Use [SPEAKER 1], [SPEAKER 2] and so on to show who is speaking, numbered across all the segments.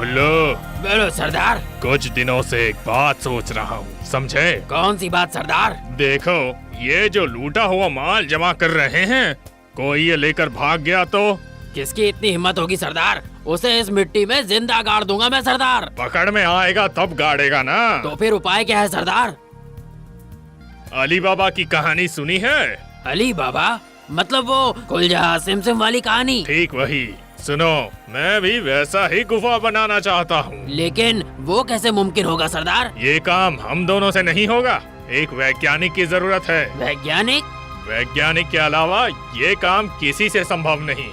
[SPEAKER 1] कुल्लू,
[SPEAKER 2] बोलो सरदार।
[SPEAKER 1] कुछ दिनों से एक बात सोच रहा हूँ, समझे?
[SPEAKER 2] कौन सी बात सरदार?
[SPEAKER 1] देखो, ये जो लूटा हुआ माल जमा कर रहे हैं, कोई ये लेकर भाग गया तो
[SPEAKER 2] किसकी इतनी हिम्मत होगी सरदार? उसे इस मिट्टी में जिंदा गाड़ दूंगा मैं सरदार।
[SPEAKER 1] पकड़ में आएगा तब गाड़ेगा ना।
[SPEAKER 2] तो फिर उपाय क्या है सरदार?
[SPEAKER 1] अली बाबा की कहानी सुनी है?
[SPEAKER 2] अली बाबा मतलब वो कुलजा सिमसिम वाली कहानी?
[SPEAKER 1] ठीक वही। सुनो, मैं भी वैसा ही गुफा बनाना चाहता हूँ।
[SPEAKER 2] लेकिन वो कैसे मुमकिन होगा सरदार?
[SPEAKER 1] ये काम हम दोनों से नहीं होगा, एक वैज्ञानिक की जरूरत है।
[SPEAKER 2] वैज्ञानिक?
[SPEAKER 1] वैज्ञानिक के अलावा ये काम किसी से संभव नहीं।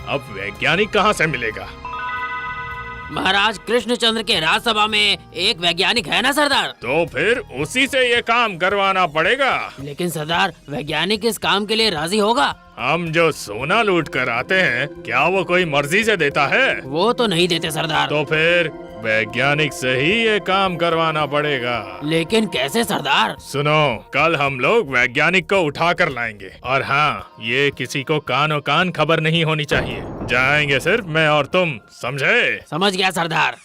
[SPEAKER 1] अब वैज्ञानिक कहाँ से मिलेगा?
[SPEAKER 2] महाराज कृष्णचंद्र के राजसभा में एक वैज्ञानिक है ना सरदार?
[SPEAKER 1] तो फिर उसी से ये काम करवाना पड़ेगा।
[SPEAKER 2] लेकिन सरदार, वैज्ञानिक इस काम के लिए राजी होगा?
[SPEAKER 1] हम जो सोना लूट कर आते हैं, क्या वो कोई मर्जी से देता है?
[SPEAKER 2] वो तो नहीं देते सरदार।
[SPEAKER 1] तो फिर वैज्ञानिक से ही ये काम करवाना पड़ेगा।
[SPEAKER 2] लेकिन कैसे सरदार?
[SPEAKER 1] सुनो, कल हम लोग वैज्ञानिक को उठा कर लाएंगे, और हाँ, ये किसी को कानो कान खबर नहीं होनी चाहिए। जाएंगे सिर्फ मैं और तुम, समझे?
[SPEAKER 2] समझ गया सरदार।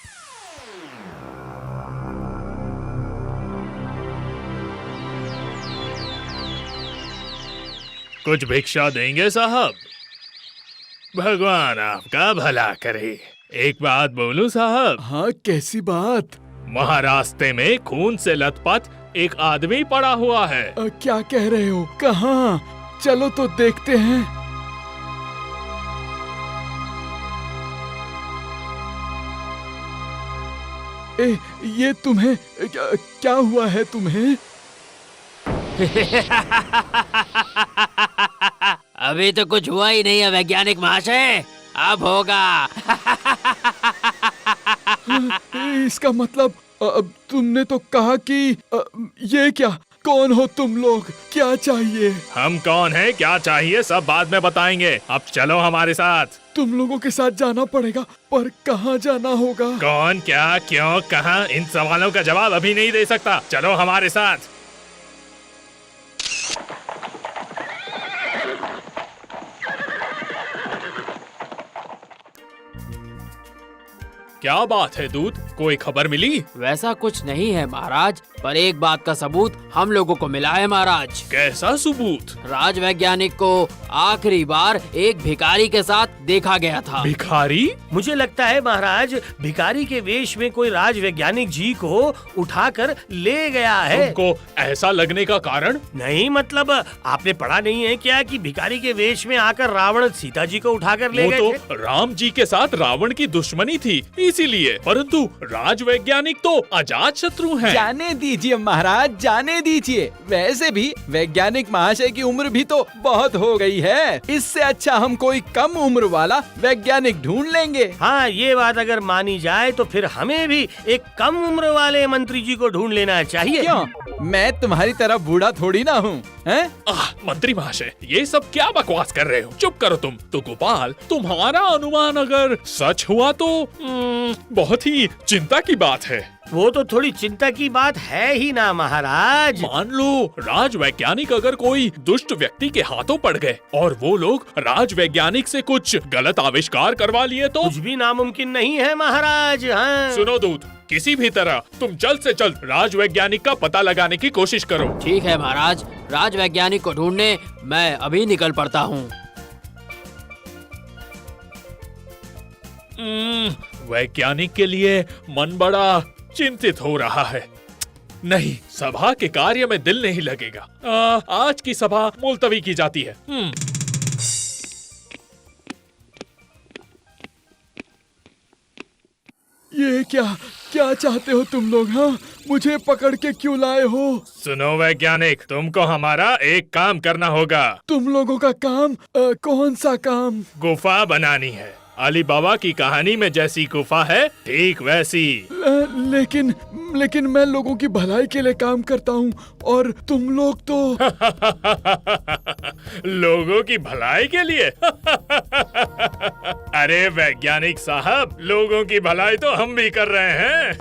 [SPEAKER 1] कुछ भिक्षा देंगे साहब? भगवान आपका भला करे। एक बात बोलूं साहब?
[SPEAKER 3] हाँ, कैसी बात?
[SPEAKER 1] महारास्ते में खून से लथपथ एक आदमी पड़ा हुआ है।
[SPEAKER 3] क्या कह रहे हो? कहाँ? चलो तो देखते हैं। ये तुम्हें क्या हुआ है तुम्हें?
[SPEAKER 2] अभी तो कुछ हुआ ही नहीं है वैज्ञानिक महाशय, अब होगा।
[SPEAKER 3] इसका मतलब तुमने तो कहा कि ये क्या? कौन हो तुम लोग? क्या चाहिए?
[SPEAKER 1] हम कौन हैं, क्या चाहिए, सब बाद में बताएंगे। अब चलो हमारे साथ।
[SPEAKER 3] तुम लोगों के साथ जाना पड़ेगा, पर कहाँ जाना होगा?
[SPEAKER 1] कौन, क्या, क्यों, कहाँ, इन सवालों का जवाब अभी नहीं दे सकता। चलो हमारे साथ। क्या बात है दूत, कोई खबर मिली?
[SPEAKER 2] वैसा कुछ नहीं है महाराज, पर एक बात का सबूत हम लोगों को मिला है महाराज।
[SPEAKER 1] कैसा सबूत?
[SPEAKER 2] राज वैज्ञानिक को आखिरी बार एक भिखारी के साथ देखा गया था।
[SPEAKER 1] भिखारी?
[SPEAKER 4] मुझे लगता है महाराज, भिखारी के वेश में कोई राज वैज्ञानिक जी को उठाकर ले गया है।
[SPEAKER 1] तुमको ऐसा लगने का कारण?
[SPEAKER 4] नहीं, मतलब आपने पढ़ा नहीं है क्या कि भिखारी के वेश में आकर रावण सीता जी को उठाकर ले
[SPEAKER 1] वो
[SPEAKER 4] गए
[SPEAKER 1] तो
[SPEAKER 4] थे?
[SPEAKER 1] राम जी के साथ रावण की दुश्मनी थी, इसीलिए। परंतु राज वैज्ञानिक तो अजात शत्रु हैं।
[SPEAKER 5] जाने दीजिए महाराज, जाने दीजिए। वैसे भी वैज्ञानिक महाशय की उम्र भी तो बहुत हो गई है। इससे अच्छा हम कोई कम उम्र वाला वैज्ञानिक ढूंढ लेंगे।
[SPEAKER 4] हाँ, ये बात अगर मानी जाए तो फिर हमें भी एक कम उम्र वाले मंत्री जी को ढूंढ लेना चाहिए।
[SPEAKER 5] क्यों? मैं तुम्हारी तरह बूढ़ा थोड़ी ना हूँ, हैं?
[SPEAKER 1] मंत्री महाशय, ये सब क्या बकवास कर रहे हो? चुप करो तुम। तो गोपाल, तुम्हारा अनुमान अगर सच हुआ तो बहुत ही चिंता की बात है।
[SPEAKER 4] वो तो थोड़ी चिंता की बात है ही ना महाराज।
[SPEAKER 1] मान लो राज वैज्ञानिक अगर कोई दुष्ट व्यक्ति के हाथों पड़ गए और वो लोग राज वैज्ञानिक से कुछ गलत आविष्कार करवा लिए तो?
[SPEAKER 4] कुछ भी नामुमकिन नहीं है महाराज। हाँ।
[SPEAKER 1] सुनो दूत, किसी भी तरह तुम जल्द से जल्द राज वैज्ञानिक का पता लगाने की कोशिश करो।
[SPEAKER 2] ठीक है महाराज, राज वैज्ञानिक को ढूंढने मैं अभी निकल पड़ता हूँ।
[SPEAKER 1] वैज्ञानिक के लिए मन बड़ा चिंतित हो रहा है। नहीं, सभा के कार्य में दिल नहीं लगेगा। आज की सभा मुलतवी की जाती है।
[SPEAKER 3] ये क्या चाहते हो तुम लोग? हाँ, मुझे पकड़ के क्यों लाए हो?
[SPEAKER 1] सुनो वैज्ञानिक, तुमको हमारा एक काम करना होगा।
[SPEAKER 3] तुम लोगों का काम? कौन सा काम?
[SPEAKER 1] गुफा बनानी है। अली बाबा की कहानी में जैसी गुफा है, ठीक वैसी।
[SPEAKER 3] लेकिन मैं लोगों की भलाई के लिए काम करता हूँ, और तुम लोग तो
[SPEAKER 1] लोगों की भलाई के लिए? अरे वैज्ञानिक साहब, लोगों की भलाई तो हम भी कर रहे हैं।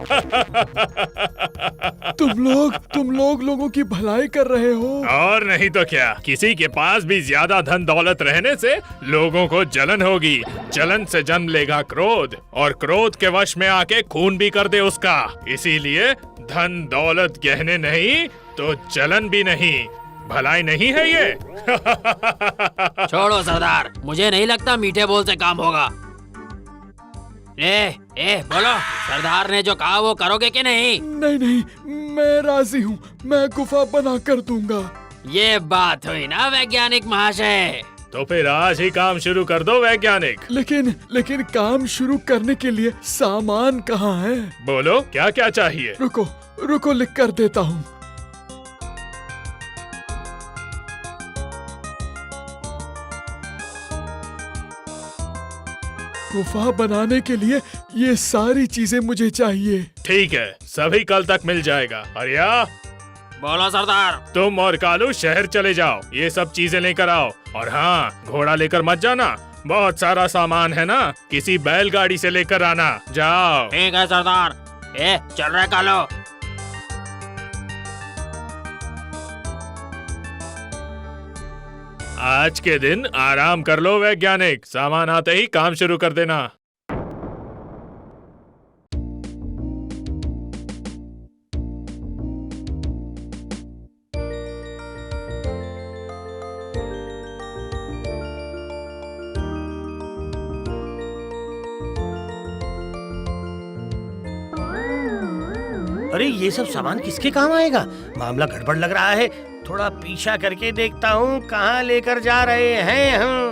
[SPEAKER 3] तुम लोग लोगों की भलाई कर रहे हो।
[SPEAKER 1] और नहीं तो क्या, किसी के पास भी ज्यादा धन दौलत रहने से लोगों को जलन होगी, जलन से जन्म लेगा क्रोध, और क्रोध के वश में आके खून भी कर दे उसका। इसीलिए धन दौलत गहने नहीं तो जलन भी नहीं, भलाई नहीं है ये।
[SPEAKER 2] छोड़ो सरदार, मुझे नहीं लगता मीठे बोल से काम होगा। बोलो, सरदार ने जो कहा वो करोगे कि नहीं?
[SPEAKER 3] नहीं, मैं राजी हूँ, मैं गुफा बना कर दूंगा।
[SPEAKER 2] ये बात हुई ना वैज्ञानिक महाशय।
[SPEAKER 1] तो फिर आज ही काम शुरू कर दो वैज्ञानिक।
[SPEAKER 3] लेकिन काम शुरू करने के लिए सामान कहाँ है?
[SPEAKER 1] बोलो क्या क्या चाहिए।
[SPEAKER 3] रुको लिख कर देता हूँ। गुफा बनाने के लिए ये सारी चीजें मुझे चाहिए।
[SPEAKER 1] ठीक है, सभी कल तक मिल जाएगा। अरिया,
[SPEAKER 2] बोलो सरदार।
[SPEAKER 1] तुम और कालू शहर चले जाओ, ये सब चीजें लेकर आओ। और हाँ, घोड़ा लेकर मत जाना, बहुत सारा सामान है ना, किसी बैलगाड़ी से लेकर आना। जाओ।
[SPEAKER 2] ठीक है सरदार। चल रहे कालो।
[SPEAKER 1] आज के दिन आराम कर लो वैज्ञानिक, सामान आते ही काम शुरू कर देना।
[SPEAKER 4] अरे ये सब सामान किसके काम आएगा? मामला गड़बड़ लग रहा है, थोड़ा पीछा करके देखता हूँ कहाँ लेकर जा रहे हैं हम।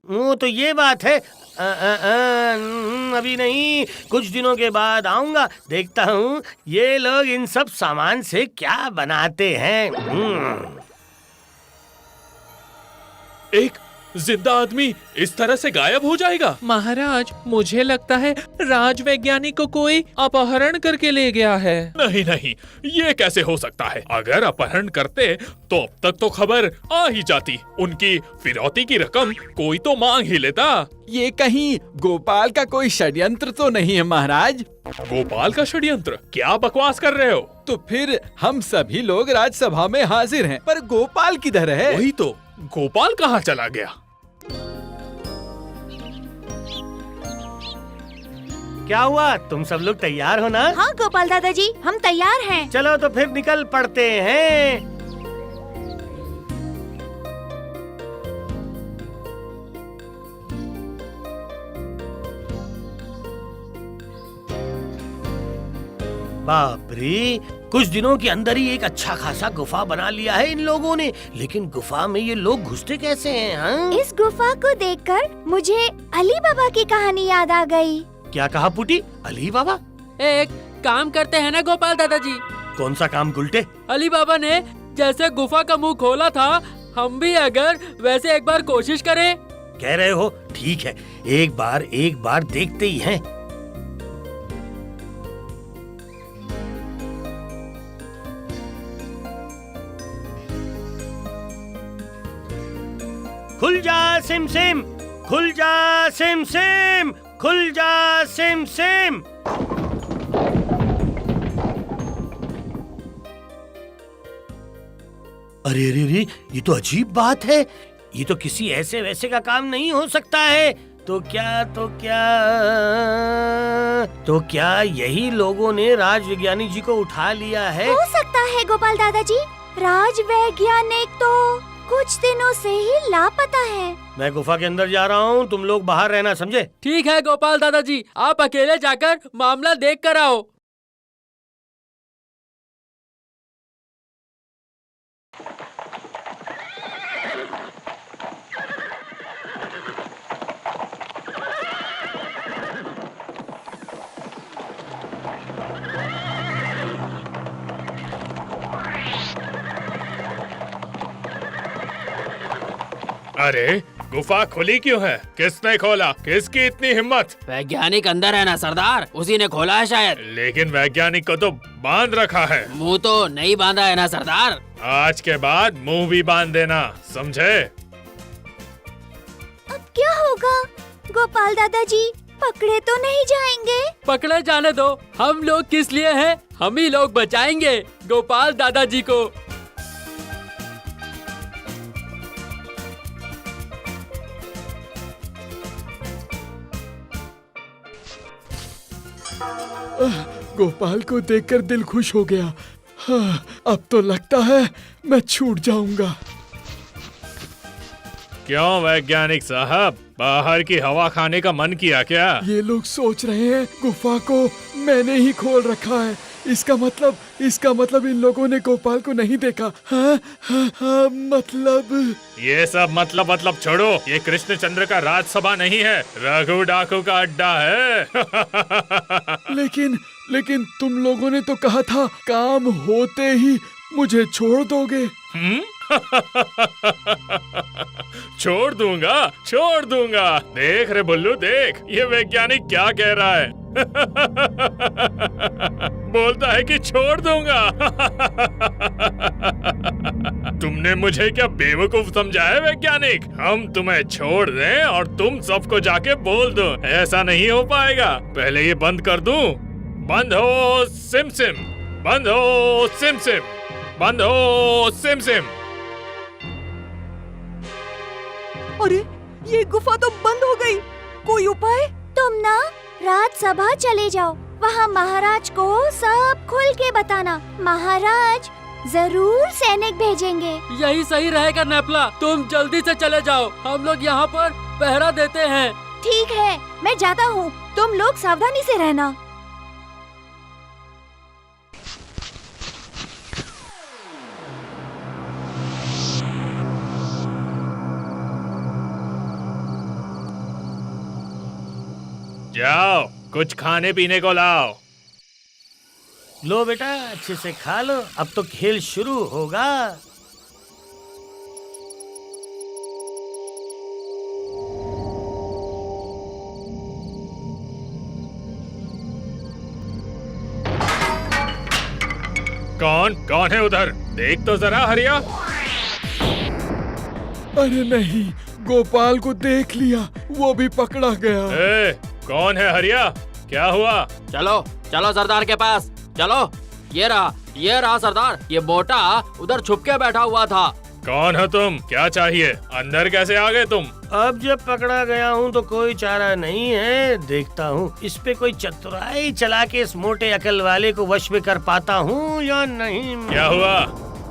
[SPEAKER 4] वो तो ये बात है, अभी नहीं, कुछ दिनों के बाद आऊंगा, देखता हूँ ये लोग इन सब सामान से क्या बनाते हैं।
[SPEAKER 1] एक जिंदा आदमी इस तरह से गायब हो जाएगा?
[SPEAKER 6] महाराज, मुझे लगता है राज वैज्ञानिक को कोई अपहरण करके ले गया है।
[SPEAKER 1] नहीं, ये कैसे हो सकता है? अगर अपहरण करते तो अब तक तो खबर आ ही जाती, उनकी फिरौती की रकम कोई तो मांग ही लेता।
[SPEAKER 5] ये कहीं गोपाल का कोई षड्यंत्र तो नहीं है महाराज?
[SPEAKER 1] गोपाल का षड्यंत्र? क्या बकवास कर रहे हो?
[SPEAKER 5] तो फिर हम सभी लोग राजसभा में हाजिर हैं, पर गोपाल किधर है?
[SPEAKER 1] वही तो, गोपाल कहाँ चला गया?
[SPEAKER 4] क्या हुआ, तुम सब लोग तैयार हो ना?
[SPEAKER 7] हाँ गोपाल दादाजी, हम तैयार हैं।
[SPEAKER 4] चलो तो फिर निकल पड़ते हैं। बाप रे, कुछ दिनों के अंदर ही एक अच्छा खासा गुफा बना लिया है इन लोगों ने, लेकिन गुफा में ये लोग घुसते कैसे हैं? हाँ?
[SPEAKER 7] इस गुफा को देखकर मुझे अली बाबा की कहानी याद आ गई।
[SPEAKER 4] क्या कहा पुटी? अली बाबा?
[SPEAKER 6] एक काम करते हैं ना गोपाल दादाजी।
[SPEAKER 4] कौन सा काम गुलटे?
[SPEAKER 6] अली बाबा ने जैसे गुफा का मुंह खोला था, हम भी अगर वैसे एक बार कोशिश करें।
[SPEAKER 4] कह रहे हो? ठीक है, एक बार देखते ही हैं। खुल जा सिम सिम, खुल जा सिम सिम, खुल जा सिम सिम। अरे अरे अरे, ये तो अजीब बात है, ये तो किसी ऐसे वैसे का काम नहीं हो सकता है। तो क्या यही लोगों ने राज वैज्ञानिक जी को उठा लिया है?
[SPEAKER 7] हो सकता है गोपाल दादाजी, राज वैज्ञानिक तो कुछ दिनों से ही लापता है।
[SPEAKER 4] मैं गुफा के अंदर जा रहा हूँ, तुम लोग बाहर रहना, समझे?
[SPEAKER 6] ठीक है गोपाल दादाजी, आप अकेले जाकर मामला देख कर आओ।
[SPEAKER 1] अरे गुफा खुली क्यों है? किसने खोला? किसकी इतनी हिम्मत?
[SPEAKER 2] वैज्ञानिक अंदर है ना सरदार, उसी ने खोला है शायद।
[SPEAKER 1] लेकिन वैज्ञानिक को तो बांध रखा है।
[SPEAKER 2] मुंह तो नहीं बांधा है ना सरदार?
[SPEAKER 1] आज के बाद मुंह भी बांध देना, समझे?
[SPEAKER 7] अब क्या होगा? गोपाल दादाजी पकड़े तो नहीं जाएंगे?
[SPEAKER 6] पकड़े जाने दो, हम लोग किस लिए हैं? हम ही लोग बचाएंगे गोपाल दादाजी को।
[SPEAKER 3] गोपाल को देखकर दिल खुश हो गया। हाँ, अब तो लगता है मैं छूट जाऊंगा।
[SPEAKER 1] क्यों वैज्ञानिक साहब, बाहर की हवा खाने का मन किया क्या?
[SPEAKER 3] ये लोग सोच रहे हैं गुफा को मैंने ही खोल रखा है। इसका मतलब इन लोगों ने गोपाल को नहीं देखा। हाँ, हाँ, हाँ, मतलब
[SPEAKER 1] ये सब मतलब छोड़ो। ये कृष्णचंद्र का राजसभा नहीं है, रघु डाकू का अड्डा है।
[SPEAKER 3] लेकिन तुम लोगों ने तो कहा था काम होते ही मुझे छोड़ दोगे।
[SPEAKER 1] छोड़ दूंगा। देख रे बुल्लू, देख ये वैज्ञानिक क्या कह रहा है। बोलता है कि छोड़ दूंगा। तुमने मुझे क्या बेवकूफ समझा है वैज्ञानिक? हम तुम्हें छोड़ दें और तुम सबको जाके बोल दो, ऐसा नहीं हो पाएगा। पहले ये बंद कर दूं। बंद हो सिम सिम, बंद हो सिम सिम, बंद हो सिम सिम।
[SPEAKER 8] अरे ये गुफा तो बंद हो गई, कोई उपाय?
[SPEAKER 7] तुम ना राजसभा चले जाओ, वहाँ महाराज को सब खुल के बताना। महाराज जरूर सैनिक भेजेंगे।
[SPEAKER 6] यही सही रहेगा नेपला, तुम जल्दी से चले जाओ, हम लोग यहाँ पर पहरा देते हैं।
[SPEAKER 7] ठीक है, मैं जाता हूँ, तुम लोग सावधानी से रहना।
[SPEAKER 1] जाओ, कुछ खाने पीने को लाओ।
[SPEAKER 4] लो बेटा, अच्छे से खा लो, अब तो खेल शुरू होगा।
[SPEAKER 1] कौन है उधर? देख तो जरा हरिया।
[SPEAKER 3] अरे नहीं, गोपाल को देख लिया, वो भी पकड़ा गया।
[SPEAKER 1] ए, कौन है हरिया? क्या हुआ?
[SPEAKER 2] चलो सरदार के पास चलो। ये रहा सरदार, ये मोटा उधर छुप के बैठा हुआ था।
[SPEAKER 1] कौन हो तुम? क्या चाहिए? अंदर कैसे आ गए तुम?
[SPEAKER 4] अब जब पकड़ा गया हूँ तो कोई चारा नहीं है, देखता हूँ इस पे कोई चतुराई चला के इस मोटे अकल वाले को वश में कर पाता हूँ या नहीं।
[SPEAKER 1] क्या हुआ?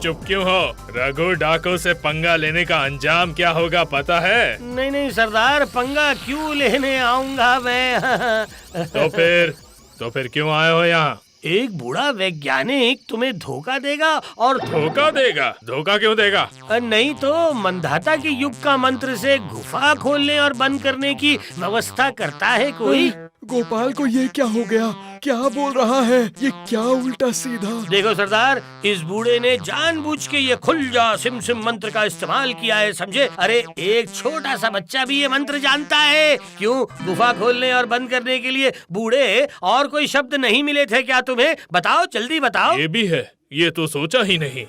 [SPEAKER 1] चुप क्यों हो? रघु डाकू से पंगा लेने का अंजाम क्या होगा पता है?
[SPEAKER 4] नहीं सरदार, पंगा क्यों लेने आऊंगा मैं।
[SPEAKER 1] तो फिर क्यों आए हो यहाँ?
[SPEAKER 4] एक बूढ़ा वैज्ञानिक तुम्हें धोखा देगा और
[SPEAKER 1] धोखा देगा? धोखा क्यों देगा?
[SPEAKER 4] नहीं तो मंधाता के युग का मंत्र से गुफा खोलने और बंद करने की व्यवस्था करता है कोई।
[SPEAKER 3] गोपाल को ये क्या हो गया? क्या बोल रहा है? ये क्या उल्टा सीधा?
[SPEAKER 4] देखो सरदार, इस बूढ़े ने जानबूझ के ये खुल जा सिम सिम मंत्र का इस्तेमाल किया है, समझे? अरे एक छोटा सा बच्चा भी ये मंत्र जानता है। क्यों, गुफा खोलने और बंद करने के लिए बूढ़े और कोई शब्द नहीं मिले थे क्या तुम्हें? बताओ, जल्दी बताओ।
[SPEAKER 1] ये भी है, ये तो सोचा ही नहीं।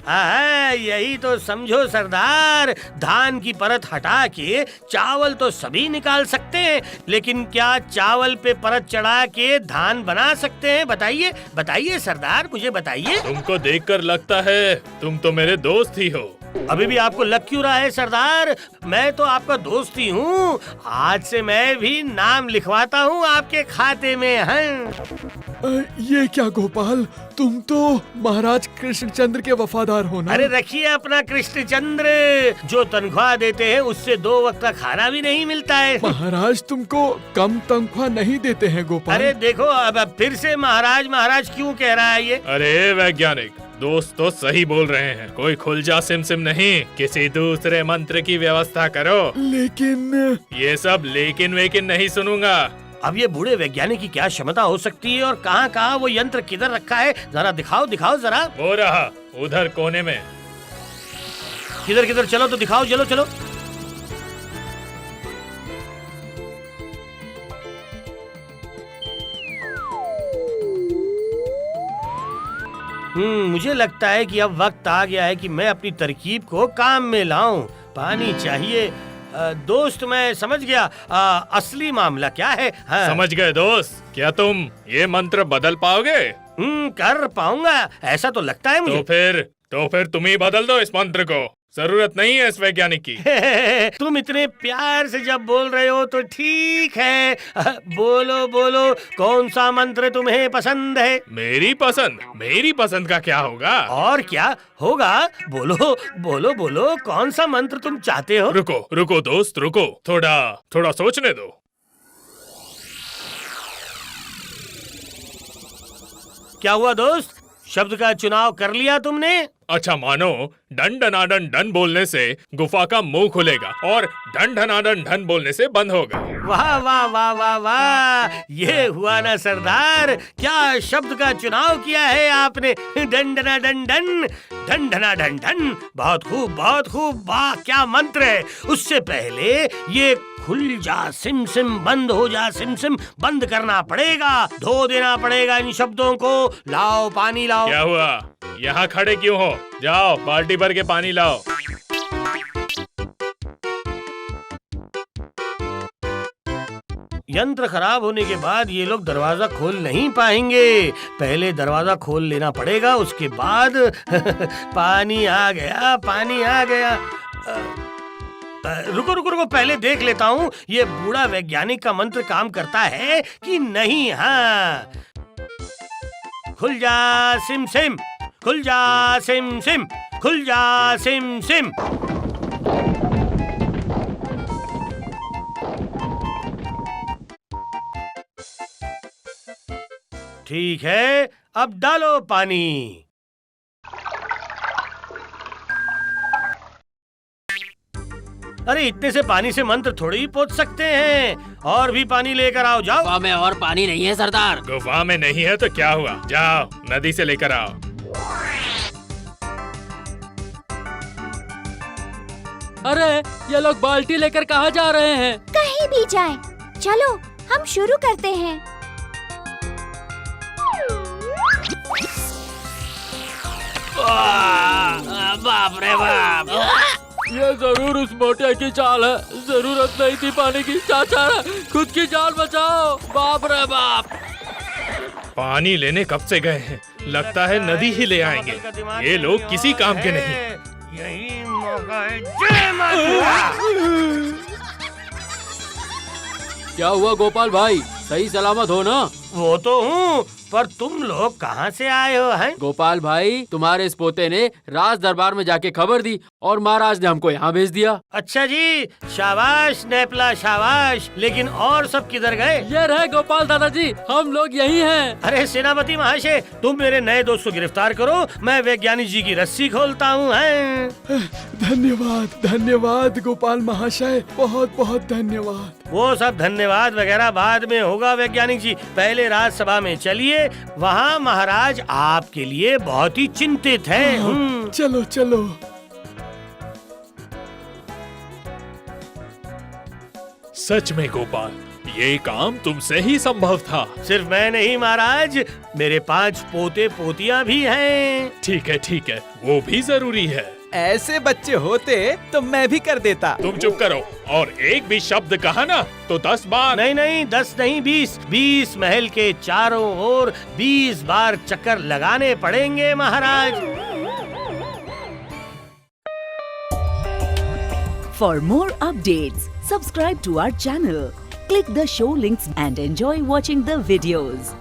[SPEAKER 4] यही तो समझो सरदार, धान की परत हटा के चावल तो सभी निकाल सकते हैं, लेकिन क्या चावल पे परत चढ़ा के धान बना सकते हैं? बताइए सरदार, मुझे बताइए।
[SPEAKER 1] तुमको देखकर लगता है तुम तो मेरे दोस्त ही हो।
[SPEAKER 4] अभी भी आपको लग क्यों रहा है सरदार? मैं तो आपका दोस्त ही हूँ। आज से मैं भी नाम लिखवाता हूँ आपके खाते में।
[SPEAKER 3] ये क्या गोपाल, तुम तो महाराज कृष्णचंद्र के वफादार हो ना?
[SPEAKER 4] अरे रखिए अपना कृष्णचंद्र, जो तनख्वाह देते हैं उससे 2 वक्त का खाना भी नहीं मिलता है।
[SPEAKER 3] महाराज तुमको कम तनख्वाह नहीं देते हैं गोपाल।
[SPEAKER 4] अरे देखो, अब फिर से महाराज क्यों कह रहा है ये?
[SPEAKER 1] अरे वैज्ञानिक, दोस्त तो सही बोल रहे हैं, कोई खुल जा सिम सिम नहीं, किसी दूसरे मंत्र की व्यवस्था करो।
[SPEAKER 3] लेकिन
[SPEAKER 1] ये सब लेकिन वेकिन नहीं सुनूंगा।
[SPEAKER 4] अब ये बूढ़े वैज्ञानिक की क्या क्षमता हो सकती है और कहाँ वो यंत्र किधर रखा है? जरा दिखाओ जरा।
[SPEAKER 1] वो रहा उधर कोने में।
[SPEAKER 4] किधर चलो तो दिखाओ, चलो। मुझे लगता है कि अब वक्त आ गया है कि मैं अपनी तरकीब को काम में लाऊं। पानी चाहिए, दोस्त मैं समझ गया असली मामला क्या है। हाँ।
[SPEAKER 1] समझ गए दोस्त? क्या तुम ये मंत्र बदल पाओगे?
[SPEAKER 4] कर पाऊंगा ऐसा तो लगता है मुझे।
[SPEAKER 1] तो फिर तुम ही बदल दो इस मंत्र को, जरूरत नहीं है इस वैज्ञानिक की।
[SPEAKER 4] तुम इतने प्यार से जब बोल रहे हो तो ठीक है। बोलो बोलो कौन सा मंत्र तुम्हें पसंद है?
[SPEAKER 1] मेरी पसंद का क्या होगा?
[SPEAKER 4] और क्या होगा? बोलो बोलो बोलो कौन सा मंत्र तुम चाहते हो?
[SPEAKER 1] रुको दोस्त रुको, थोड़ा सोचने दो।
[SPEAKER 4] क्या हुआ दोस्त, शब्द का चुनाव कर लिया तुमने?
[SPEAKER 1] अच्छा मानो डन डनाडन डन बोलने से गुफा का मुंह खुलेगा और डन डनाडन डन बोलने से बंद होगा।
[SPEAKER 4] वाह वाह वाह वाह वाह, ये हुआ ना सरदार, क्या शब्द का चुनाव किया है आपने। डन डना डन डन, डन डना डन डन, बहुत खूब, वाह क्या मंत्र है। उससे पहले ये खुल जा सिम सिम, बंद हो जा सिम सिम, बंद करना पड़ेगा, धो देना पड़ेगा इन शब्दों को। लाओ पानी लाओ।
[SPEAKER 1] क्या हुआ, यहाँ खड़े क्यों हो? जाओ बाल्टी भर के पानी लाओ।
[SPEAKER 4] यंत्र खराब होने के बाद ये लोग दरवाजा खोल नहीं पाएंगे, पहले दरवाजा खोल लेना पड़ेगा, उसके बाद पानी आ गया। रुको पहले देख लेता हूँ ये बूढ़ा वैज्ञानिक का मंत्र काम करता है कि नहीं। हाँ, खुल जा सिम सिम, खुल जा सिम सिम, खुल जा सिम सिम। ठीक है, अब डालो पानी। अरे इतने से पानी से मंत्र थोड़ी ही पोंछ सकते हैं, और भी पानी लेकर आओ। जाओ।
[SPEAKER 2] गुफा में और पानी नहीं है सरदार।
[SPEAKER 1] गुफा में नहीं है तो क्या हुआ, जाओ नदी से लेकर आओ।
[SPEAKER 6] अरे ये लोग बाल्टी लेकर कहाँ जा रहे हैं?
[SPEAKER 7] कहीं भी जाएं, चलो हम शुरू करते हैं।
[SPEAKER 2] बाप रे बाप,
[SPEAKER 6] ये जरूर उस मोटे की चाल है, जरूरत नहीं थी पानी की। चाचा खुद की जान बचाओ, बाप रे बाप।
[SPEAKER 1] पानी लेने कब से गए हैं, लगता है नदी ही ले आएंगे। ये लोग किसी काम के नहीं।
[SPEAKER 4] यही मौका है। जय माता।
[SPEAKER 6] क्या हुआ गोपाल भाई, सही सलामत हो ना?
[SPEAKER 4] वो तो हूँ, पर तुम लोग कहाँ से आए हो? हैं?
[SPEAKER 6] गोपाल भाई, तुम्हारे इस पोते ने राज दरबार में जाके खबर दी और महाराज ने हमको यहाँ भेज दिया।
[SPEAKER 4] अच्छा जी, शाबाश नेपला शाबाश। लेकिन और सब किधर गए?
[SPEAKER 6] ये रहे गोपाल दादाजी, हम लोग यही हैं।
[SPEAKER 4] अरे सेनापति महाशय, तुम मेरे नए दोस्त को गिरफ्तार करो, मैं वैज्ञानिक जी की रस्सी खोलता हूँ।
[SPEAKER 3] धन्यवाद गोपाल महाशय, बहुत बहुत धन्यवाद।
[SPEAKER 4] वो सब धन्यवाद वगैरह बाद में होगा वैज्ञानिक जी, पहले राजसभा में चलिए, वहाँ महाराज आपके लिए बहुत ही चिंतित हैं।
[SPEAKER 3] चलो।
[SPEAKER 1] सच में गोपाल, ये काम तुमसे ही संभव था।
[SPEAKER 4] सिर्फ मैं नहीं महाराज, मेरे 5 पोते पोतियां भी हैं।
[SPEAKER 1] ठीक है, वो भी जरूरी है।
[SPEAKER 5] ऐसे बच्चे होते तो मैं भी कर देता।
[SPEAKER 1] तुम चुप करो, और एक भी शब्द कहा ना तो 10 बार।
[SPEAKER 4] नहीं 10 नहीं 20 महल के चारों ओर 20 बार चक्कर लगाने पड़ेंगे महाराज।
[SPEAKER 9] For more updates, subscribe to our channel, click the show links and enjoy watching the videos.